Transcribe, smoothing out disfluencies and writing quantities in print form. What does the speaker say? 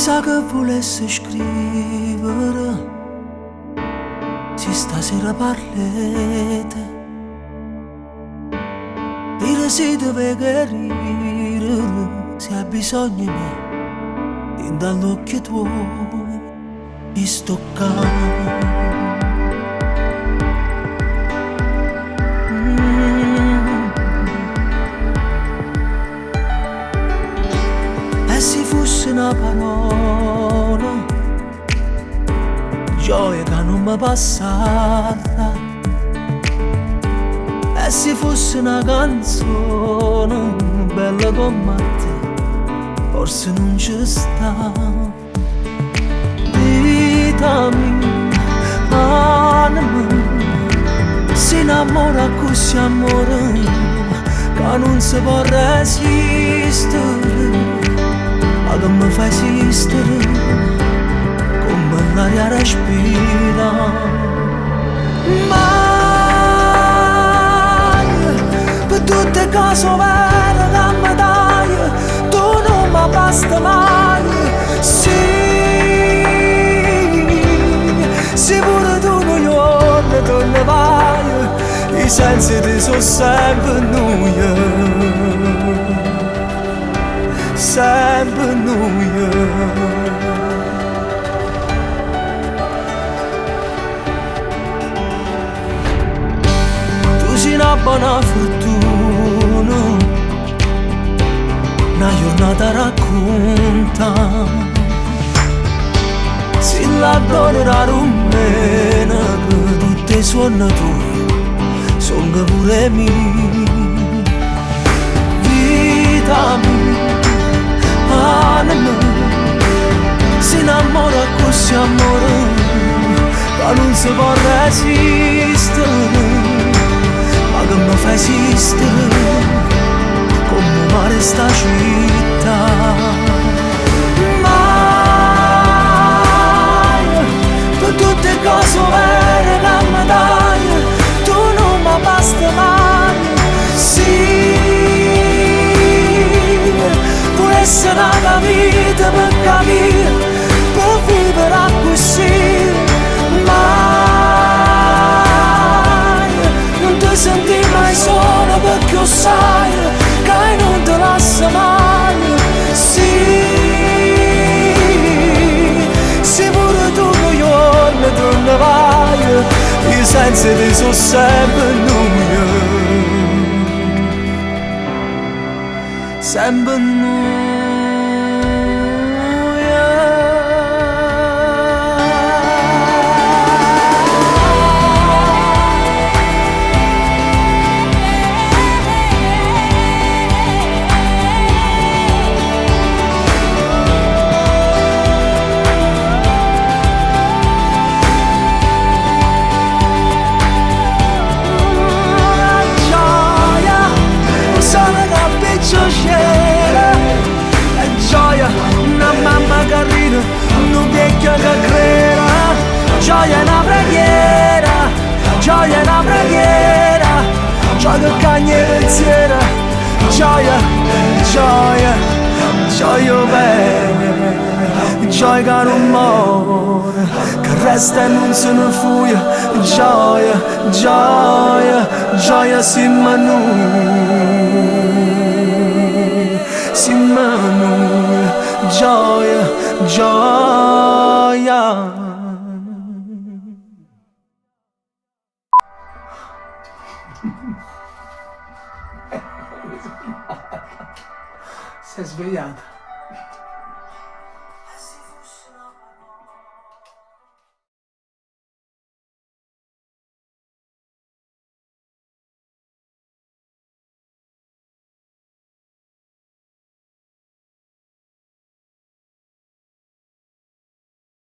sa che volesse scrivere se stasera parlete. Dire si deve chiarire se hai bisogno di me, in dall'occhio tuo mi sto E se fosse una parola, gioia che non mi passata. E se fosse una canzone bella come te, forse non ci sta. Vita mia, anima, si innamora così amore che non si può resistere, ma che mi fa esistere come l'aria respira. Per tutte cose vere che mi dai, tu non mi basta mai. Sì, se pure tu non giorno tu ne vai, i sensi ti sono sempre noia, sempre noia. Una buona fortuna, una giornata racconta, se la donna rumena che tutte le suonature sono pure mie. Vita mia, anima, si innamora così amore che non si può resistere, che mi fa esistere come mare sta città. Mai per tutte cose vere che mi dai, tu non mi basta mai. Sì, può essere nata vita per capire, per vivere così. Senti mai solo perché lo sai che non te lascia mai. Sì, se pure tu che giorno tu ne vai, i sensi ti sono sempre noia, sempre noia. Un vecchio che creda, gioia è una preghiera, gioia è una preghiera, gioia che cagna e pensiera, gioia, gioia, gioia bene, gioia che non muore, che resta e non se ne fuia, gioia, gioia, gioia si manua, gioia, gioia. Si è svegliata.